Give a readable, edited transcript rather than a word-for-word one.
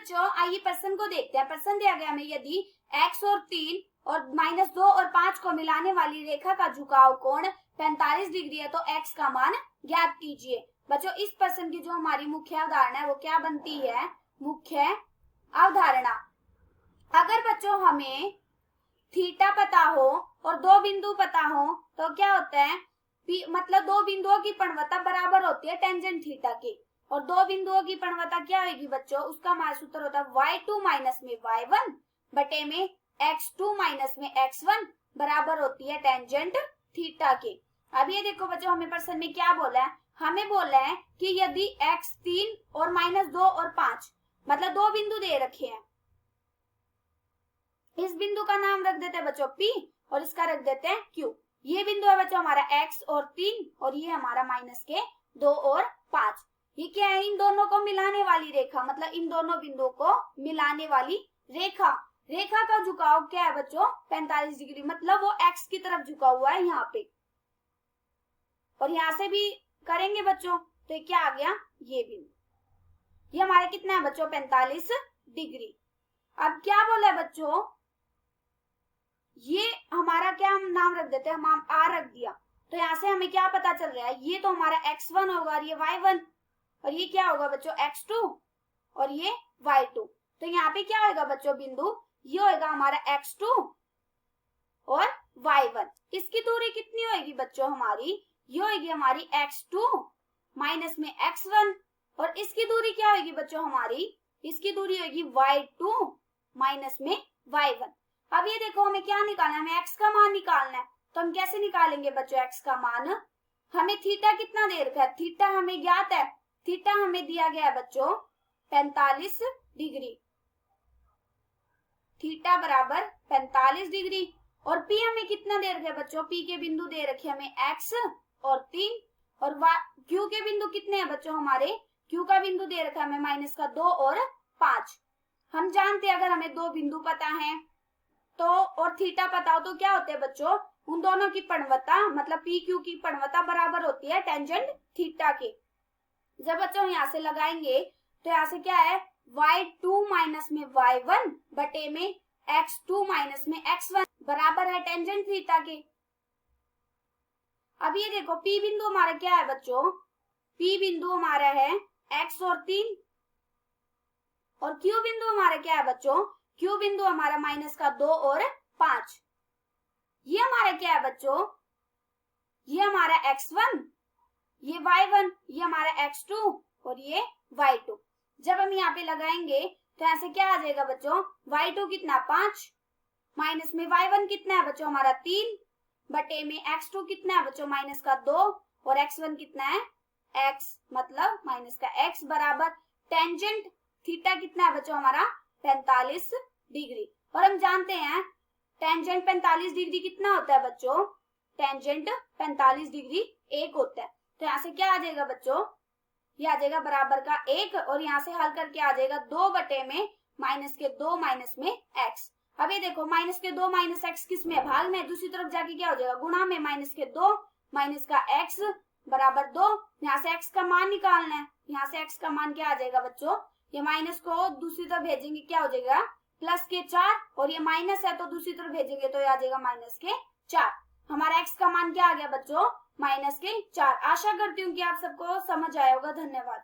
बच्चों आइए प्रश्न को देखते हैं। प्रश्न दिया गया हमें, यदि x और 3 और -2 और 5 को मिलाने वाली रेखा का झुकाव कोण 45 डिग्री है तो x का मान ज्ञात कीजिए। बच्चों इस प्रश्न की जो हमारी मुख्य अवधारणा है वो क्या बनती है? मुख्य अवधारणा। अगर बच्चों हमें थीटा पता हो और दो बिंदु पता हो तो क्या होता है? मतलब दो बिंदुओं की परिवृत्ता बराबर होती है टेंजेंट थीटा की, और दो बिंदुओं की परिवृत्ता क्या होगी बच्चों? उसका हमारा सूत्र होता है y2 माइनस में y1 बटे में x2 माइनस में x1 बराबर होती है टेंजेंट थीटा के। अब ये देखो बच्चों हमें प्रश्न में क्या बोला है? हमें बोला है कि यदि x3 और -2 और 5 मतलब दो बिंदु दे रखे हैं, इस बिंदु का नाम रख देते हैं बच्चों P और इसका रख देते हैं Q। ये बिंदु है बच्चों हमारा x और 3 और ये हमारा -2 और 5। ये क्या है? इन दोनों को मिलाने वाली रेखा, मतलब इन दोनों बिंदुओं को मिलाने वाली रेखा। रेखा का झुकाव क्या है बच्चों? 45 डिग्री, मतलब वो x की तरफ झुका हुआ है यहाँ पे, और यहां से भी करेंगे बच्चों तो ये क्या आ गया? ये बिंदु, ये हमारा कितना है बच्चों? 45 डिग्री। अब क्या बोला है बच्चों? ये हमारा क्या हम नाम रख देते हैं? हम r रख दिया, तो यहाँ से हमें क्या पता चल रहा है? ये तो हमारा x1 होगा और ये y1, और ये क्या होगा बच्चों? x2 और ये y2। तो यहाँ पे क्या होगा बच्चों? बिंदु ये होगा हमारा x2 और y1। इसकी दूरी कितनी होगी बच्चों हमारी? ये होगी हमारी x2 माइनस में x1, और इसकी दूरी क्या होगी बच्चों हमारी? इसकी दूरी होगी y2 माइनस में y1। अब ये देखो हमें क्या निकालना है? हमें x का मान निकालना है, तो हम कैसे निकालेंगे बच्चों x का मान? हमें थीटा कितना दे रखा है? थीटा हमें ज्ञात है, थीटा हमें दिया गया है बच्चों 45 डिग्री। थीटा बराबर 45 डिग्री। और p हमें कितना दे रखा है बच्चों? p के बिंदु दे रखे हमें x और 3, और q के बिंदु कितने हैं बच्चों हमारे? q का बिंदु दे रखा है हमें -2 और 5। हम जानते हैं अगर हमें दो बिंदु पता है तो और थीटा पता हो तो क्या होते हैं बच्चों? उन दोनों की परिवृत्ता, मतलब पी क्यू की परिवृत्ता बराबर होती है टेंजेंट थीटा के। जब बच्चों यहाँ से लगाएंगे तो यहाँ से क्या है? y2 माइनस में y1 बटे में x2 माइनस में x1 बराबर है टेंजेंट थीटा के। अब ये देखो P बिंदु हमारा क्या है बच्चों? P बिंदु हमारा है x और 3, और Q बिंदु हमारा क्या है बच्चों? Q बिंदु हमारा -2 और 5। ये हमारा क्या है बच्चों? ये हमारा x1, ये y1, ये हमारा x2 और ये y2। जब हम यहाँ पे लगाएंगे तो यहाँ से क्या आ जाएगा बच्चों? y2 कितना? 5 माइनस में y1 कितना है बच्चों हमारा? 3 बटे में x2 कितना है बच्चों? -2 और x1 कितना है? x, मतलब -x बराबर टेंजेंट थीटा कितना है बच्चों हमारा? 45 डिग्री। और हम जानते हैं टेंजेंट 45 डिग्री कितना होता है बच्चों? टेंजेंट 45 डिग्री 1 होता है। तो यहाँ से क्या आ जाएगा बच्चों? ये आ जाएगा बराबर का 1, और यहाँ से हल करके आ जाएगा 2 बटे में -2 माइनस में x। अब ये देखो -2 माइनस x किस में? भाग में। दूसरी तरफ जाके क्या हो जाएगा? गुणा में -2 माइनस का x बराबर 2। यहाँ से x का मान निकालना है, यहाँ से x का मान क्या आ जाएगा बच्चों? ये माइनस को दूसरी तरफ भेजेंगे क्या हो जाएगा? +4, और ये माइनस है तो दूसरी तरफ भेजेंगे तो ये आ जाएगा -4। हमारा x का मान क्या आ गया बच्चों? -4। आशा करती हूँ कि आप सबको समझ आया होगा। धन्यवाद।